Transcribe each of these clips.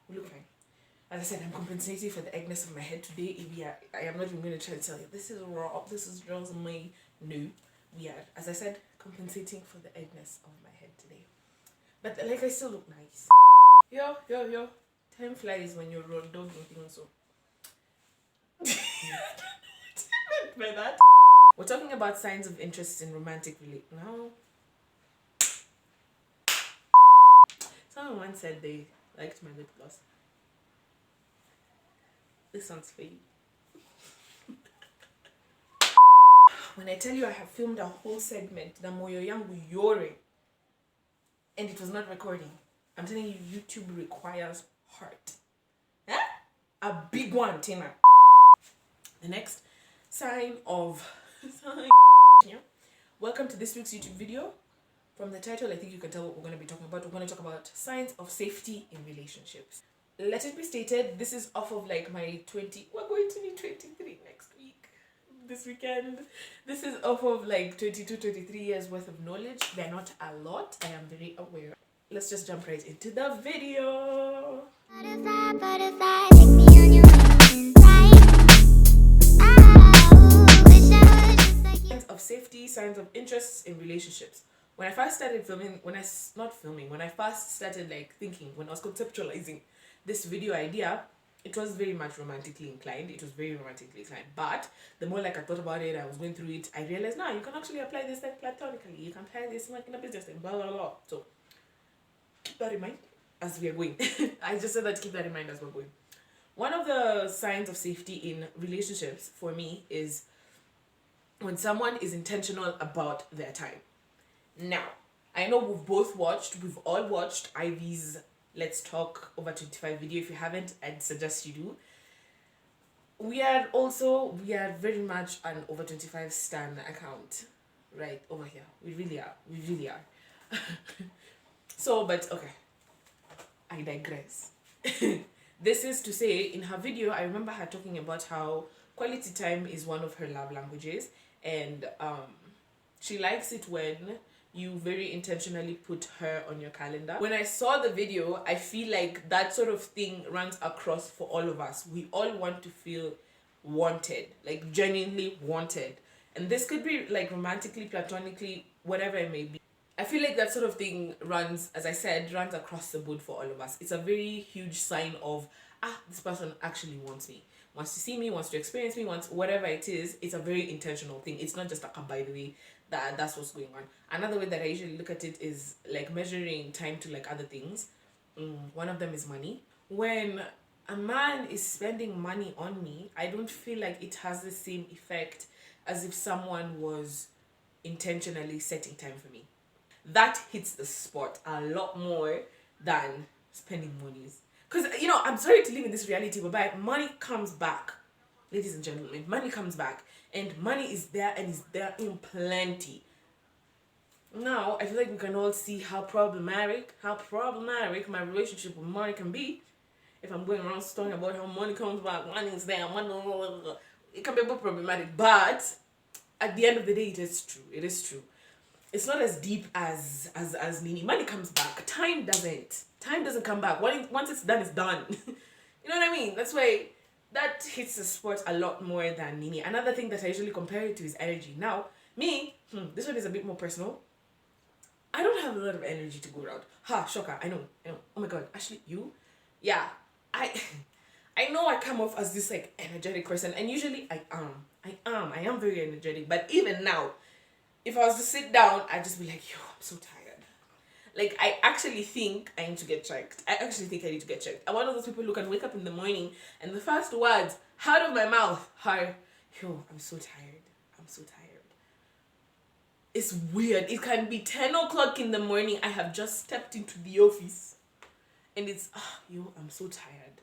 We look fine. As I said, I'm compensating for the eggness of my head today. I am not even going to try to tell you this is raw, this is just my no. We are, as I said, compensating for the eggness of my head today. But like, I still look nice. Yo. Time flies when you're raw dog and things. So by that, we're talking about signs of interest in romantic relate. Now, someone once said they liked my lip gloss. This one's for you. When I tell you I have filmed a whole segment, the Moyo Yangu Yore, and it was not recording, I'm telling you, YouTube requires heart. Eh? A big one, Tina. The next sign of yeah. Welcome to this week's YouTube video. From the title, I think you can tell what we're going to be talking about. We're going to talk about signs of safety in relationships. Let it be stated, this is off of like my 20. We're going to be 23 next week. This weekend. This is off of like 22, 23 years worth of knowledge. They're not a lot. I am very aware. Let's just jump right into the video. Butterfly, take me on your signs of safety, signs of interests in relationships. When I first started filming, when I first started like thinking, when I was conceptualizing this video idea, it was very much romantically inclined. But the more like I thought about it, I was going through it, I realized, you can actually apply this like platonically. You can apply this like in a business and blah, blah, blah. So keep that in mind as we are going. I just said that to keep that in mind as we're going. One of the signs of safety in relationships for me is when someone is intentional about their time. Now, I know we've all watched Ivy's Let's Talk Over 25 video. If you haven't, I'd suggest you do. We are very much an Over 25 stan account right over here. We really are. So, but okay, I digress. This is to say, in her video, I remember her talking about how quality time is one of her love languages, and she likes it when you very intentionally put her on your calendar. When I saw the video, I feel like that sort of thing runs across for all of us. We all want to feel wanted, like genuinely wanted. And this could be like romantically, platonically, whatever it may be. I feel like that sort of thing runs across the board for all of us. It's a very huge sign of, this person actually wants me. Wants to see me, wants to experience me, wants whatever it is. It's a very intentional thing. It's not just like a by the way, that's what's going on. Another way that I usually look at it is like measuring time to like other things. One of them is money. When a man is spending money on me, I don't feel like it has the same effect as if someone was intentionally setting time for me. That hits the spot a lot more than spending monies. Because, I'm sorry to live in this reality, but money comes back. Ladies and gentlemen, money comes back. And money is there and is there in plenty. Now, I feel like we can all see how problematic my relationship with money can be. If I'm going around talking about how money comes back, money is there, it can be a bit problematic. But at the end of the day, it is true. It's not as deep as Nini. Money comes back. Time doesn't come back. Once it's done, it's done. You know what I mean? That's why that hits the spot a lot more than Nini. Another thing that I usually compare it to is energy. Now, me, this one is a bit more personal. I don't have a lot of energy to go around. Shocker. I know. Oh my god. Ashley, you? Yeah. I know I come off as this like energetic person, and usually I am very energetic. But even now, if I was to sit down, I'd just be like, I'm so tired. Like, I actually think I need to get checked. I'm one of those people who can wake up in the morning and the first words out of my mouth are, I'm so tired. It's weird. It can be 10 o'clock in the morning. I have just stepped into the office. And it's, I'm so tired.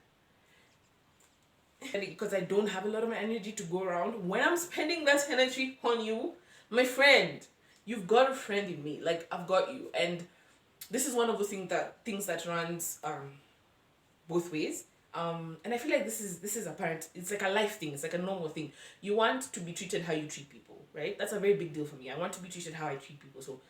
And because I don't have a lot of energy to go around. When I'm spending that energy on you, my friend, you've got a friend in me. Like, I've got you. And this is one of the things that runs both ways. And I feel like this is apparent. It's like a life thing. It's like a normal thing. You want to be treated how you treat people, right? That's a very big deal for me. I want to be treated how I treat people. So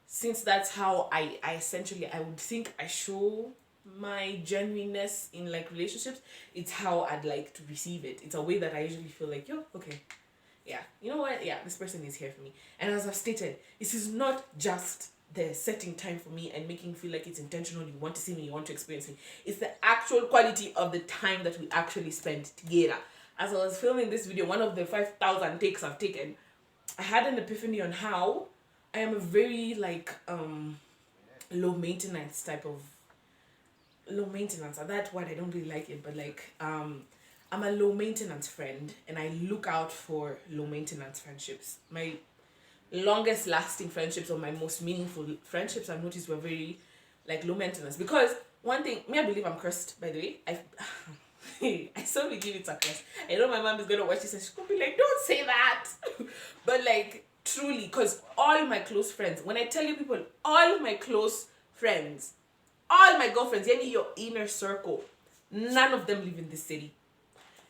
since that's how I essentially, I would think I show my genuineness in like relationships, it's how I'd like to receive it. It's a way that I usually feel like, yo, okay, yeah, you know what, yeah, this person is here for me. And as I've stated, this is not just the setting time for me and making feel like it's intentional, you want to see me, you want to experience me. It's the actual quality of the time that we actually spend together. As I was filming this video, one of the 5,000 takes I've taken, I had an epiphany on how I am a very like low maintenance type of low maintenance. That word I don't really like it, but like I'm a low maintenance friend and I look out for low maintenance friendships. My longest lasting friendships or my most meaningful friendships I've noticed were very like low maintenance. Because one thing, me, I believe I'm cursed, by the way. I so believe it's a curse. I know my mom is gonna watch this and she's gonna be like, don't say that. But like truly, because all my close friends, when I tell you people, all my close friends, all my girlfriends, yani your inner circle, none of them live in this city.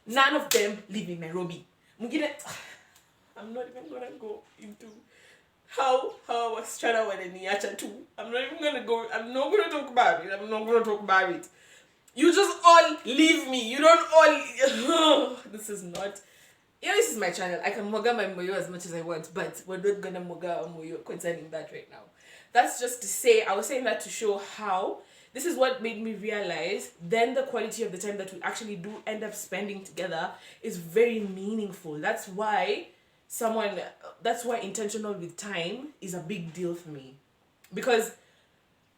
None of them live in Nairobi. I'm not even gonna go into how I was trying to win Niacha too. I'm not gonna talk about it. You just all leave me. You don't all this is not, yeah, this is my channel. I can moga my moyo as much as I want, but we're not gonna moga our moyo concerning that right now. That's just to say, I was saying that to show how this is what made me realize then the quality of the time that we actually do end up spending together is very meaningful. That's why intentional with time is a big deal for me. Because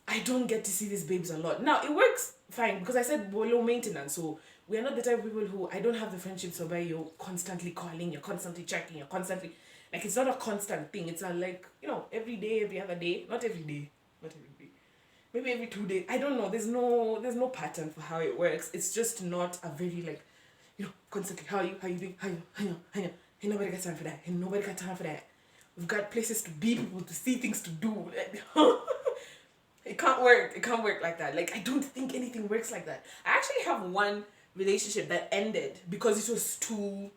I don't get to see these babes a lot. Now, it works fine because I said we're low maintenance. So we are not the type of people who, I don't have the friendships whereby you're constantly calling, you're constantly checking, you're constantly, like, it's not a constant thing. It's a like, every day, every other day. Not every day. Maybe every 2 days. I don't know. There's no pattern for how it works. It's just not a very like, constantly, how you doing? How you? Ain't nobody got time for that. Ain't nobody got time for that. We've got places to be, people to see, things to do. It can't work. It can't work like that. Like, I don't think anything works like that. I actually have one relationship that ended because it was too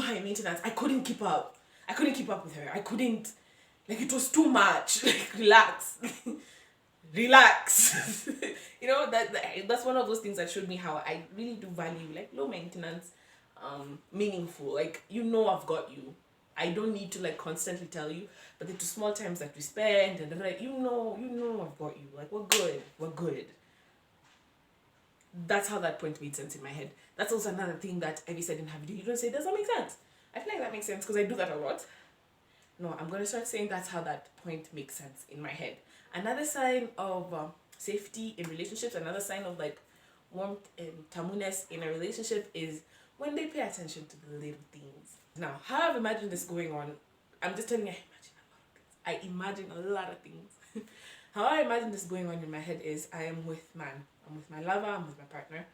high maintenance. I couldn't keep up. With her. I couldn't, like, it was too much. Like, relax. Relax. That's one of those things that showed me how I really do value like low maintenance, meaningful. Like, I've got you. I don't need to like constantly tell you, but the small times that we spend and like I've got you. Like, we're good. That's how that point made sense in my head. That's also another thing that Evie said in her video. You don't say, does that make sense? I feel like that makes sense because I do that a lot. No, I'm gonna start saying that's how that point makes sense in my head. Another sign of safety in relationships, another sign of like warmth and tamuness in a relationship is when they pay attention to the little things. Now, how I've imagined this going on, I'm just telling you, I imagine a lot of things. How I imagine this going on in my head is I'm with my lover, I'm with my partner,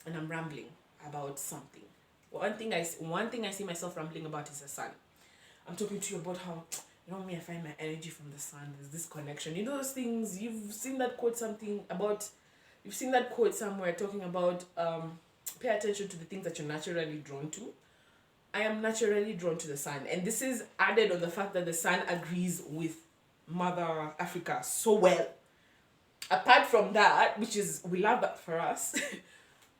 and I'm rambling about something. One thing I see myself rambling about is the sun. I'm talking to you about how, me, I find my energy from the sun. There's this connection. Those things, you've seen that quote somewhere talking about pay attention to the things that you're naturally drawn to. I am naturally drawn to the sun. And this is added on the fact that the sun agrees with Mother Africa so well. Apart from that, which is, we love that for us,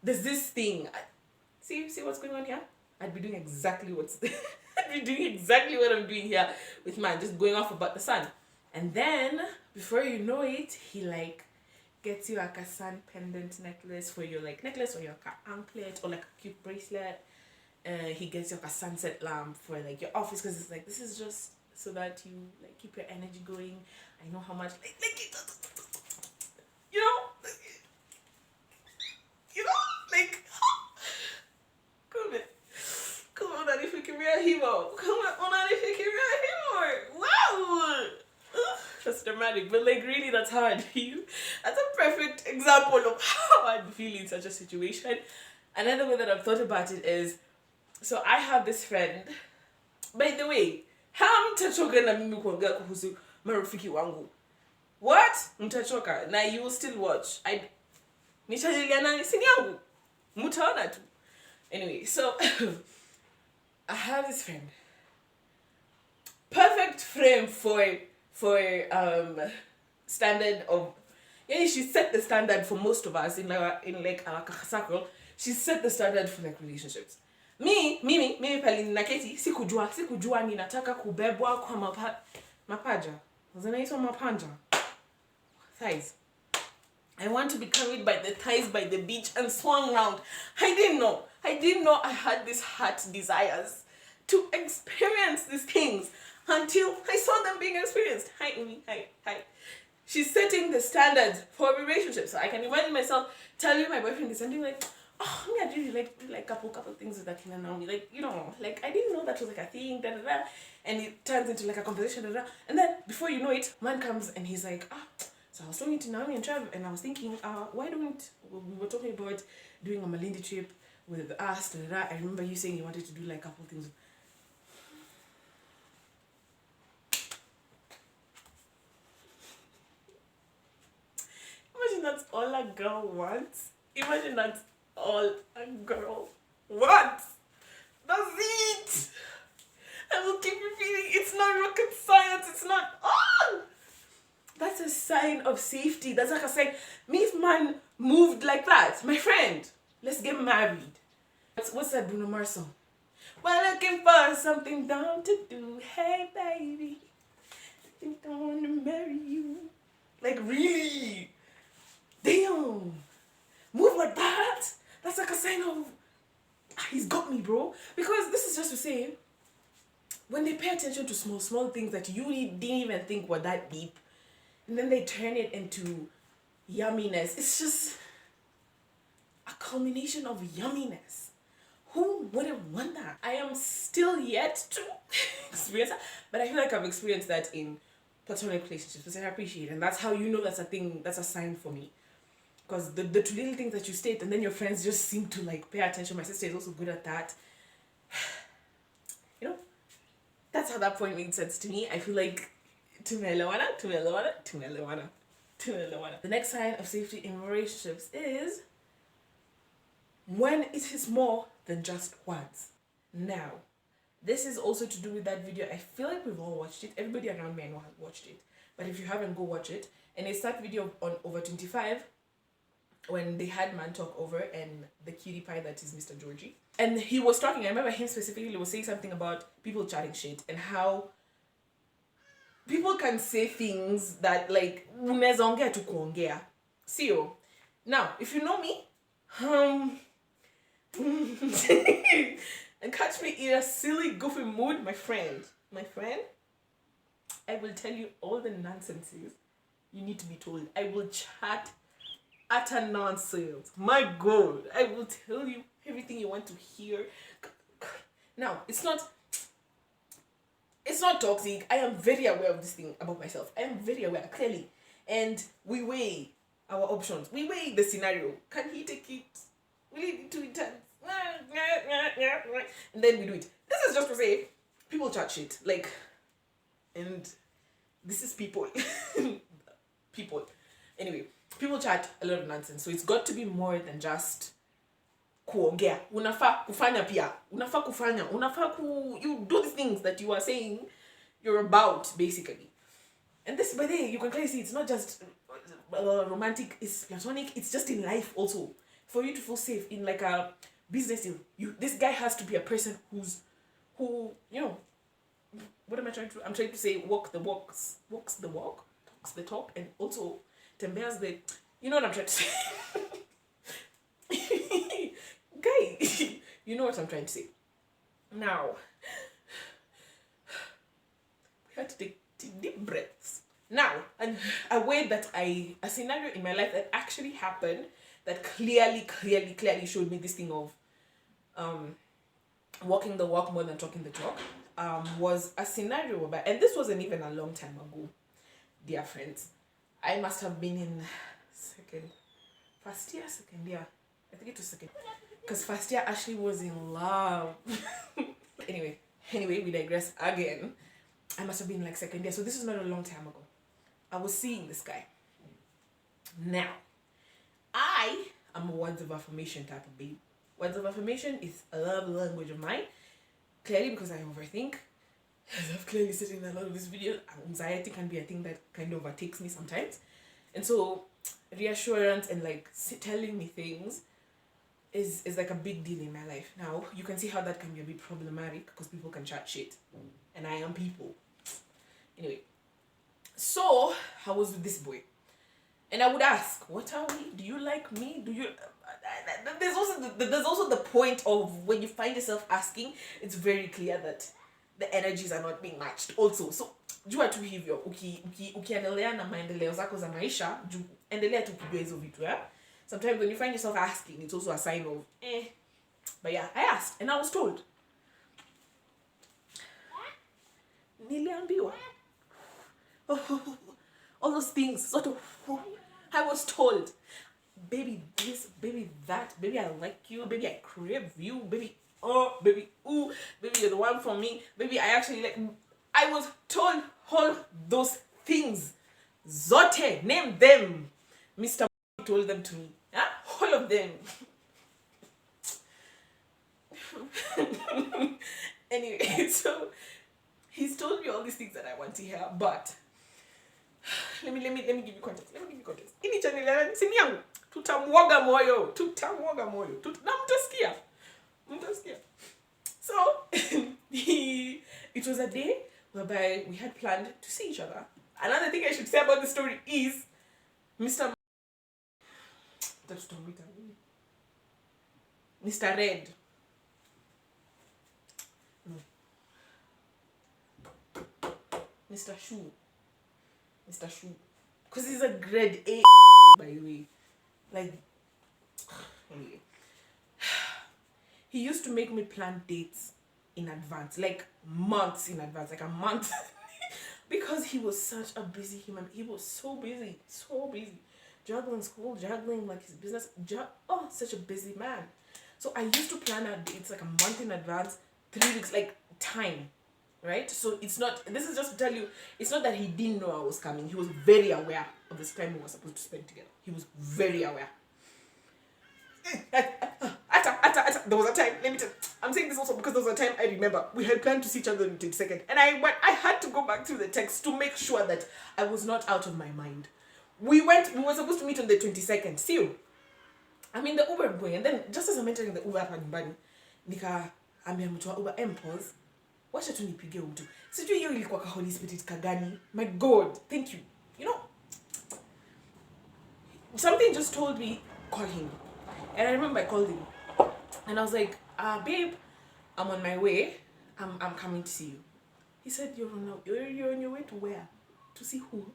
there's this thing. See what's going on here? I'd be doing exactly what I'm doing here with mine, just going off about the sun. And then, before you know it, he like gets you like a sun pendant necklace for your like necklace or your anklet or like a cute bracelet. He gets you like a sunset lamp for like your office because it's like, this is just so that you like keep your energy going. I know how much come on, if we can be a hero. Wow. That's dramatic, but like really, that's how I'd feel. That's a perfect example of how I'd feel in such a situation. Another way that I've thought about it is, so I have this friend. By the way, mtachoka na mimi kuongea kuhusu marafiki wangu. What? Mtachoka na you will still watch. Nishajiliana sini yangu. Mutaona tu. Anyway, so I have this friend. Perfect frame for standard of, Yeah, she set the standard for most of us in our circle. She set the standard for like relationships. Mimi pale ninaketi sikujua ninataka kubebwa kwa mapaja. Zinaitwa mapanja. Thighs. I want to be carried by the thighs by the beach and swung round. I didn't know I had these heart desires to experience these things until I saw them being experienced. Hi, Umi. Hi. She's setting the standards for relationships. So I can imagine myself telling my boyfriend this and being like, oh, me, I really like couple things with that Kina Naomi. Like, you know, like I didn't know that was like a thing, da da da. And it turns into like a conversation, da da. And then before you know it, man comes and he's like, so I was talking to Naomi and Trev, and I was thinking, why don't we were talking about doing a Malindi trip with us, da da da. I remember you saying you wanted to do like a couple things. Imagine that's all a girl wants. Imagine that's all a girl wants. That's it. I will keep repeating. It's not rocket science. It's not. Oh! That's a sign of safety. That's like a sign. Me, if man moved like that, my friend, let's get married. What's that Bruno Mars song? We're looking for something down to do. Hey, baby, I think I want to marry you. Like, really? Damn. Move like that? That's like a sign of, he's got me, bro. Because this is just to say, when they pay attention to small things that you didn't even think were that deep, and then they turn it into yumminess, it's just a culmination of yumminess. Who wouldn't want that? I am still yet to experience that, but I feel like I've experienced that in platonic relationships, which I appreciate, and that's how you know that's a thing, that's a sign for me. Because the two little things that you state, and then your friends just seem to like pay attention. My sister is also good at that. You know, that's how that point made sense to me. I feel like tumelewana. The next sign of safety in relationships is when it is more than just words. Now, this is also to do with that video. I feel like we've all watched it. Everybody around me I know has watched it. But if you haven't, go watch it. And it's that video on Over 25 when they had Man Talk Over and the cutie pie that is Mr. Georgie. And he was talking, I remember him specifically was saying something about people chatting shit and how people can say things that like unaweza ongea tu kuongea. Sio. Now, if you know me, and catch me in a silly, goofy mood, my friend, I will tell you all the nonsenses you need to be told. I will chat utter nonsense. My God, I will tell you everything you want to hear. Now, it's not toxic. I am very aware of this thing about myself. I am very aware, clearly. And we weigh our options. We weigh the scenario. Can he take it? Will he do it? And then we do it. This is just to say, people chat shit. Like, and this is people. People. Anyway, people chat a lot of nonsense. So it's got to be more than just kuongea. Unafaa kufanya pia. Unafaa kufanya. You do the things that you are saying you're about, basically. And this, by the way, you can clearly see it's not just romantic, it's platonic, it's just in life also. For you to feel safe in like a business deal, this guy has to be a person who, you know, what am I trying to, I'm trying to say walks the walk, talks the talk, and also tembeas the, you know what I'm trying to say. Guy, you know what I'm trying to say. Now, we had to take deep breaths. Now, and a scenario in my life that actually happened that clearly showed me this thing of walking the walk more than talking the talk, was a scenario whereby, and this wasn't even a long time ago, dear friends. I must have been in first year, second year. I think it was second. Because first year Ashley was in love. Anyway, we digress again. I must have been like second year. So this is not a long time ago. I was seeing this guy. Now, I am a words of affirmation type of babe. Words of affirmation is a love language of mine. Clearly because I overthink. As I've clearly said in a lot of this video, anxiety can be a thing that kind of overtakes me sometimes. And so reassurance and like telling me things is like a big deal in my life. Now you can see how that can be a bit problematic because people can chat shit, and I am people. Anyway, so I was with this boy, and I would ask, "What are we? Do you like me? Do you?" There's also the point of when you find yourself asking, it's very clear that the energies are not being matched. Also, so jua tu hivyo ukiendelea na maendeleo zako za maisha, endelea tu kujua hizo vitu, yeah? Sometimes when you find yourself asking, it's also a sign of But yeah, I asked and I was told. Niliambiwa. All those things, sort of. I was told, baby this, baby that, baby I like you, baby I crave you, baby oh, baby ooh, baby you're the one for me, baby I actually like. I was told all those things. Zote, name them. Mr. told them to me. Yeah? All of them. Anyway, so he's told me all these things that I want to hear, but let me give you context. Ini channel sini yangu tutamwaga moyo. Na mtasikia. So it was a day whereby we had planned to see each other. Another thing I should say about the story is Mr. Red. No. Mr. Shoe. Because he's a grade A, by the way. Like, anyway. He used to make me plan dates in advance. Like, months in advance. Like, a month. Because he was such a busy human. He was so busy. Juggling school, juggling like his business. Such a busy man. So I used to plan our dates like a month in advance, 3 weeks, like time, right? So it's not, this is just to tell you, it's not that he didn't know I was coming. He was very aware of this time we were supposed to spend together. He was very aware. There was a time, I'm saying this also because there was a time I remember we had planned to see each other on the 22nd, and I had to go back through the text to make sure that I was not out of my mind. We were supposed to meet on the 22nd. See you. I'm in the Uber boy, and then just as I'm entering the Uber hapa nyumbani, ambia mtu wa Uber pause. Wacha tu nipige mtu. Sijui hiyo ilikuwa ka Holy Spirit kagani. My God, thank you. You know, something just told me call him. And I remember I called him. And I was like, babe, I'm on my way. I'm coming to see you. He said, you're on your way to where? To see who?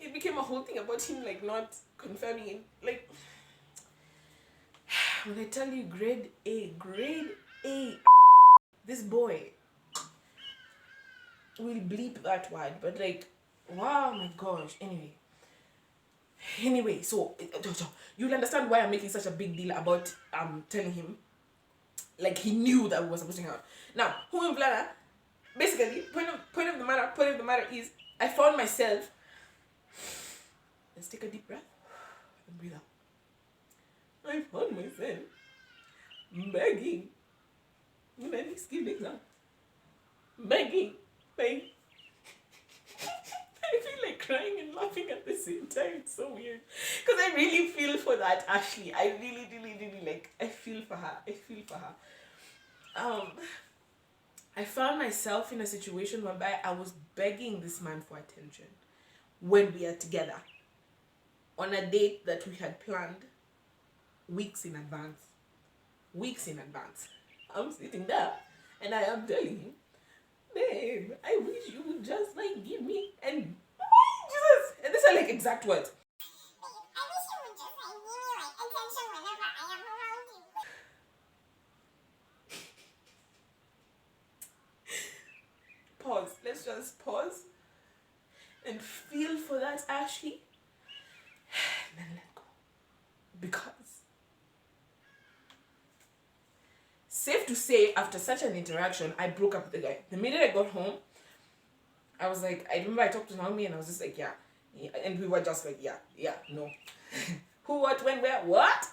It became a whole thing about him like not confirming it. Like, when I tell you grade A, this boy will bleep that word, but like, wow, my gosh. Anyway, so you'll understand why I'm making such a big deal about telling him. Like, he knew that we were supposed to hang out. Now, who in Vlada, basically, point of the matter is, I found myself. Let's take a deep breath and breathe out. I found myself begging. Begging. I feel like crying and laughing at the same time. It's so weird. Because I really feel for that, Ashley. I really like, I feel for her. I found myself in a situation whereby I was begging this man for attention when we are together on a date that we had planned weeks in advance. I'm sitting there and I am telling him, babe, I wish you would just like give me and Jesus, and these are like exact words. Pause. Let's just pause and feel for that, Ashley, and then let go. Because safe to say, after such an interaction, I broke up with the guy. The minute I got home, I was like, I remember I talked to Naomi and I was just like, yeah. And we were just like, yeah, no. Who, what, when, where, what?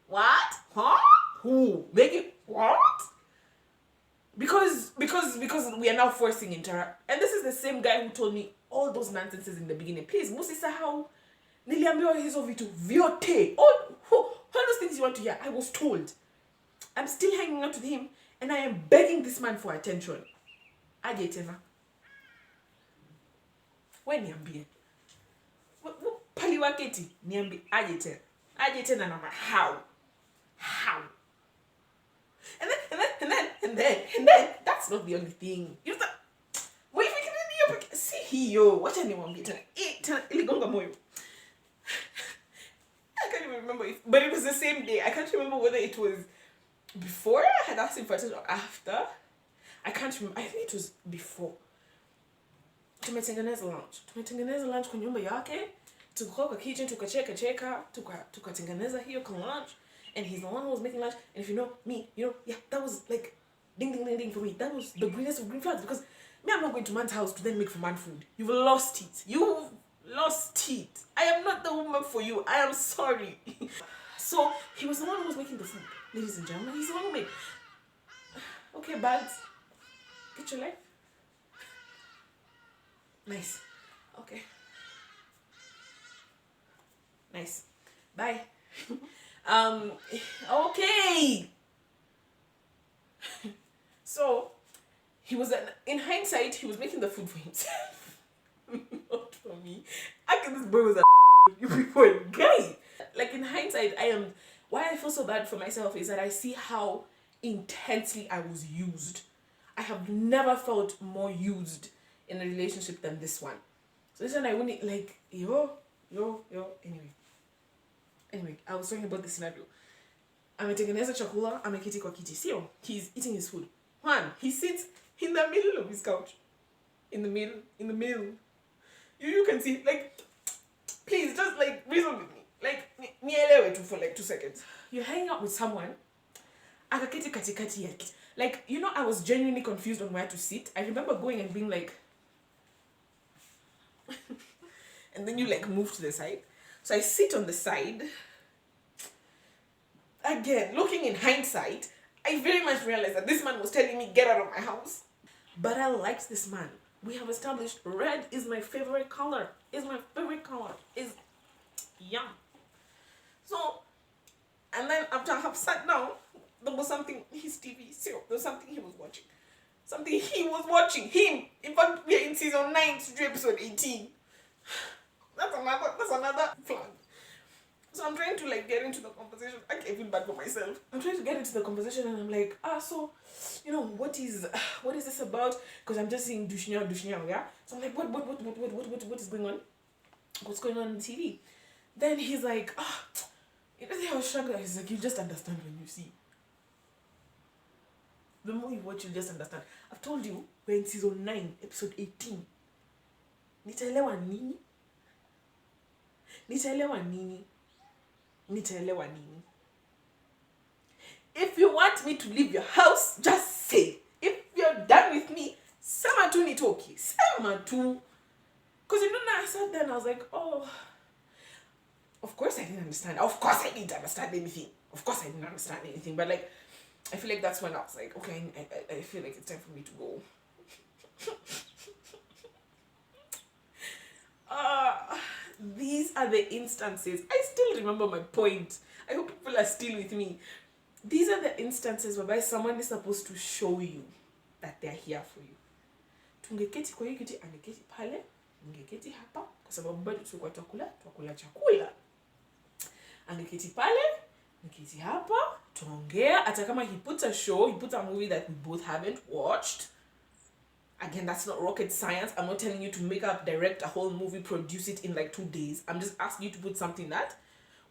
What? Huh? Who? Make it, what? because we are now forcing interact. And this is the same guy who told me all those nonsenses in the beginning. Please, musisahau niliambiwa hizo vitu vyote, all those things you want to hear, I was told. I'm still hanging out with him and I am begging this man for attention. Aje tena, we niambie pali waketi, niambie aje tena na how and then that's not the only thing. You know, wait, we can see here. What anyone be tena iligonga moyo. I can't even remember if, but it was the same day. I can't remember whether it was before I had asked him for attention or after. I can't remember. I think it was before. Tumetengeneza lunch kwa nyumba yake. Tukakaa kwa kitchen, tukacheka, tukatengeneza hiyo kwa lunch. And he's the one who was making lunch. And if you know me, you know, yeah, that was like ding ding ding ding for me. That was the greenest of green flags, because me, I'm not going to man's house to then make for man food. You've lost it. You've lost it. I am not the woman for you. I am sorry. So he was the one who was making the food, ladies and gentlemen. He's the one who made. Okay, Bags, get your life. Nice. Okay. Nice. Bye. Okay. So he was in hindsight, he was making the food for himself. Not for me. This boy was a you people are gay. Like, in hindsight, why I feel so bad for myself is that I see how intensely I was used. I have never felt more used in a relationship than this one. So this one I wouldn't like Anyway, I was talking about this scenario. Ametengeneza chakula, ameketi kwa kiti. Sio, he's eating his food. One, he sits in the middle of his couch. In the middle. You can see, like, please, just, like, reason with me. Like, nielewe tu for, like, 2 seconds. You're hanging out with someone, akaketi katikati ya kiti. Like, you know, I was genuinely confused on where to sit. I remember going and being like, and then you, like, move to the side. So I sit on the side. Again, looking in hindsight, I very much realized that this man was telling me, get out of my house. But I liked this man. We have established red is my favorite color. Is yum. So, and then after I have sat down, there was something, his TV, so there was something he was watching. Him. In fact, we are in season 9 to episode 18. That's another flag. So I'm trying to, like, get into the conversation. I feel bad for myself. I'm trying to get into the conversation and I'm like, so, you know, what is this about? Because I'm just seeing Dushnia, yeah? So I'm like, what is going on? What's going on the TV? Then he's like, you know, I was struggling. He's like, you just understand when you see. The more you watch, you just understand. I've told you, we're in season 9, episode 18. Nitaelewa nini? If you want me to leave your house, just say. If you're done with me, sema tu nitoki. Sema tu. Because, you know, I sat there and I was like, oh, of course I didn't understand. Of course I didn't understand anything. But, like, I feel like that's when I was like, okay, I feel like it's time for me to go. These are the instances. I still remember my point. I hope people are still with me. These are the instances whereby someone is supposed to show you that they're here for you. Tungeketi kwa hiyo kiti, angeketi pale, angeketi hapa, kwa sababu bado tulikuwa twakula chakula. Angeketi pale, angeketi hapa, tuongea. Hata kama he puts a movie that we both haven't watched. Again, that's not rocket science. I'm not telling you to make up, direct a whole movie, produce it in like 2 days. I'm just asking you to put something that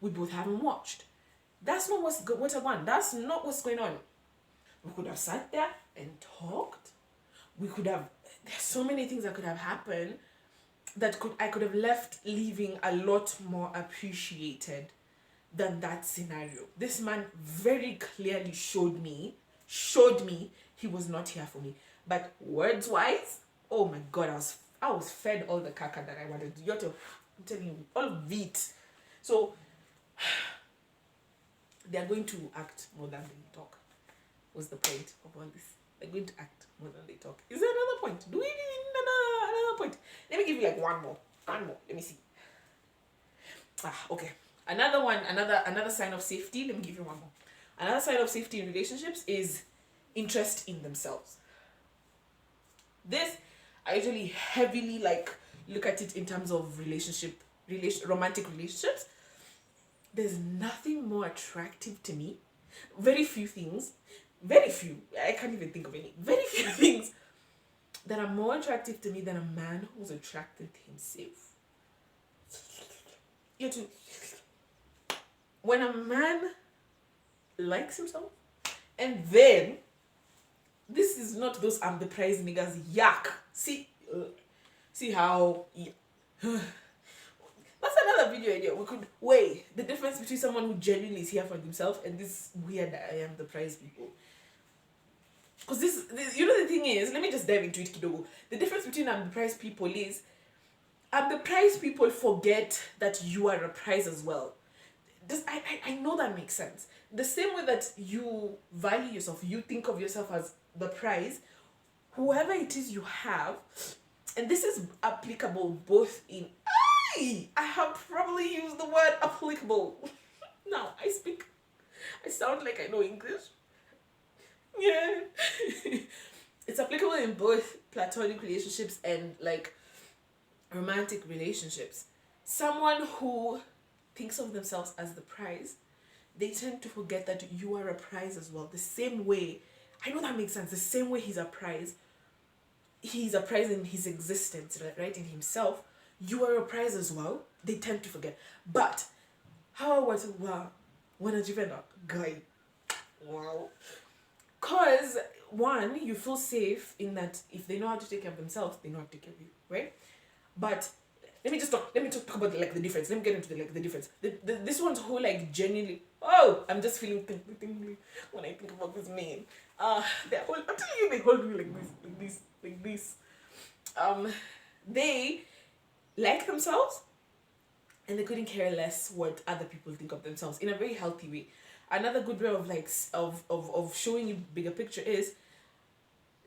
we both haven't watched. That's not what I want. That's not what's going on. We could have sat there and talked. There's so many things that could have happened that I could have left leaving a lot more appreciated than that scenario. This man very clearly showed me he was not here for me. But words-wise, oh my God, I was fed all the caca that I wanted. I'm telling you, all of it. So, they are going to act more than they talk, was the point of all this. They're going to act more than they talk. Is there another point? Do we need another point? Let me give you like one more. One more. Let me see. Okay. Another one, another sign of safety. Let me give you one more. Another sign of safety in relationships is interest in themselves. This, I usually heavily like look at it in terms of romantic relationships. There's nothing more attractive to me. Very few things. Very few. I can't even think of any. Very few things that are more attractive to me than a man who's attracted to himself. You too. When a man likes himself, and then this is not those I'm the prize niggas yuck. See how that's another video idea. We could weigh the difference between someone who genuinely is here for themselves and this weird I am the prize people. Because this, you know, the thing is, let me just dive into it, kidogo. The difference between I'm the prize people is I'm the prize people forget that you are a prize as well. I know that makes sense. The same way that you value yourself, you think of yourself as the prize, whoever it is you have, and this is applicable both in... I have probably used the word applicable. Now, I sound like I know English. Yeah. It's applicable in both platonic relationships and like romantic relationships. Someone who thinks of themselves as the prize, they tend to forget that you are a prize as well. The same way, I know that makes sense, the same way he's a prize in his existence, right? In himself, you are a prize as well. They tend to forget. But how was it? Wow, when did you find out, guy? Wow. Cause one, you feel safe in that if they know how to take care of themselves, they know how to take care of you, right? But let me talk about like the difference. Let me get into the difference. This one's who like genuinely. Oh, I'm just feeling tingly when I think about this man. I'm telling you, they hold me like this. They like themselves, and they couldn't care less what other people think of themselves in a very healthy way. Another good way of like of showing you bigger picture is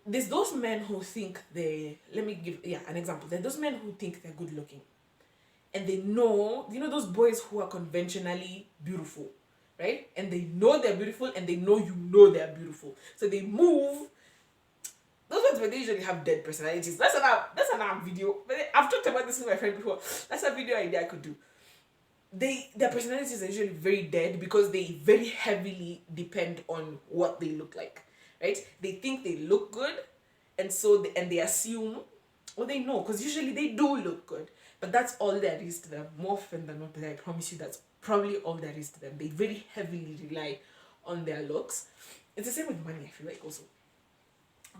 there's those men who think let me give an example. There's those men who think they're good looking, and they know, you know, those boys who are conventionally beautiful, right? And they know they're beautiful, and they know you know they're beautiful, so they move. Those ones where they usually have dead personalities. That's another video. But I've talked about this with my friend before. That's a video idea I could do. Their personalities are usually very dead because they very heavily depend on what they look like, right? They think they look good, and so they assume, or they know, because usually they do look good, but that's all there is to them. More often than not, but I promise you that's probably all there is to them. They very heavily rely on their looks. It's the same with money, I feel like, also.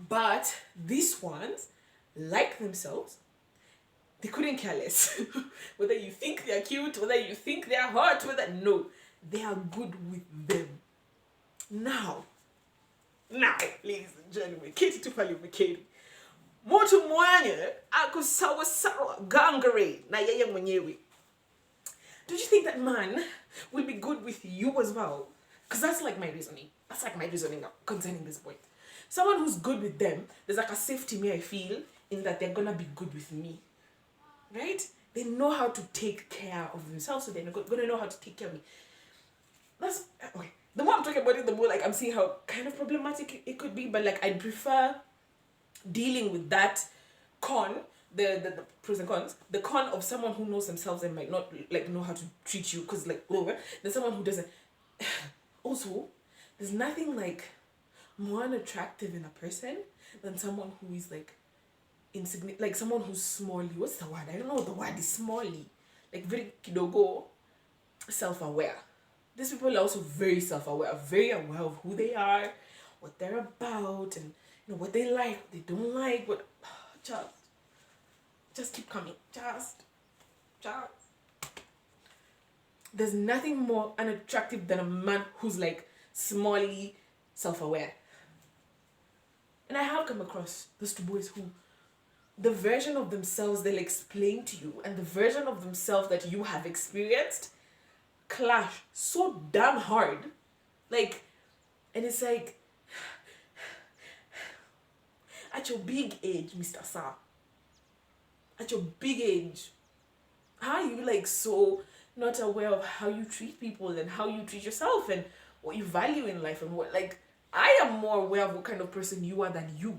But these ones like themselves. They couldn't care less. Whether you think they're cute, whether you think they're hot, no. They are good with them. Now, ladies and gentlemen, Katie Tupali Mikedi. Motu mwanye, ako sawa sawa, gangare, na yeye mwenyewe. Don't you think that man will be good with you as well? Because that's like my reasoning. That's like my reasoning concerning this point. Someone who's good with them, there's like a safety me I feel in that they're gonna be good with me. Right? They know how to take care of themselves, so they're gonna know how to take care of me. That's okay. The more I'm talking about it, the more like I'm seeing how kind of problematic it could be, but like I'd prefer dealing with that con, the pros and cons, the con of someone who knows themselves and might not like know how to treat you, because like over, than someone who doesn't. Also, there's nothing like more unattractive in a person than someone who is like insignificant, like someone who's smally. What's the word? I don't know what the word is. Smally, like very kidogo, self-aware. These people are also very self-aware, very aware of who they are, what they're about, and you know what they like, what they don't like. But just keep coming. Just. There's nothing more unattractive than a man who's like smally, self-aware. And I have come across those two boys who, the version of themselves they'll explain to you and the version of themselves that you have experienced clash so damn hard. Like, and it's like, At your big age, Mr. Sir. At your big age. How are you like so not aware of how you treat people and how you treat yourself and what you value in life and what like I am more aware of what kind of person you are than you.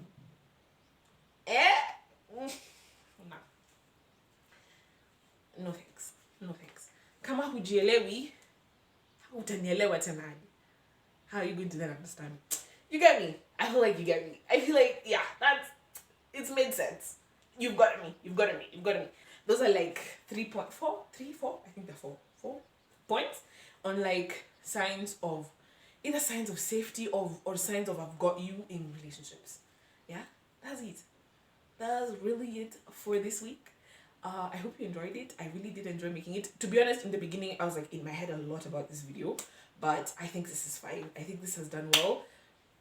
No. No thanks. No thanks. Kama hujielewi, utanielewa tena. How are you going to then understand? You get me? I feel like you get me. I feel like, yeah, it's made sense. You've got me. You've got me. You've got me. Those are like 3.4, 3, 4, I think they're 4 points on like signs of, either signs of safety or signs of I've got you in relationships. Yeah, that's it. That's really it for this week. I hope you enjoyed it. I really did enjoy making it. To be honest, in the beginning, I was like in my head a lot about this video, but I think this is fine. I think this has done well.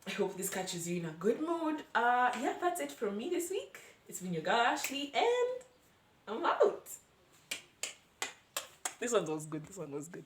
I hope this catches you in a good mood. Yeah, that's it from me this week. It's been your girl Ashley, and I'm out. This one was good. This one was good.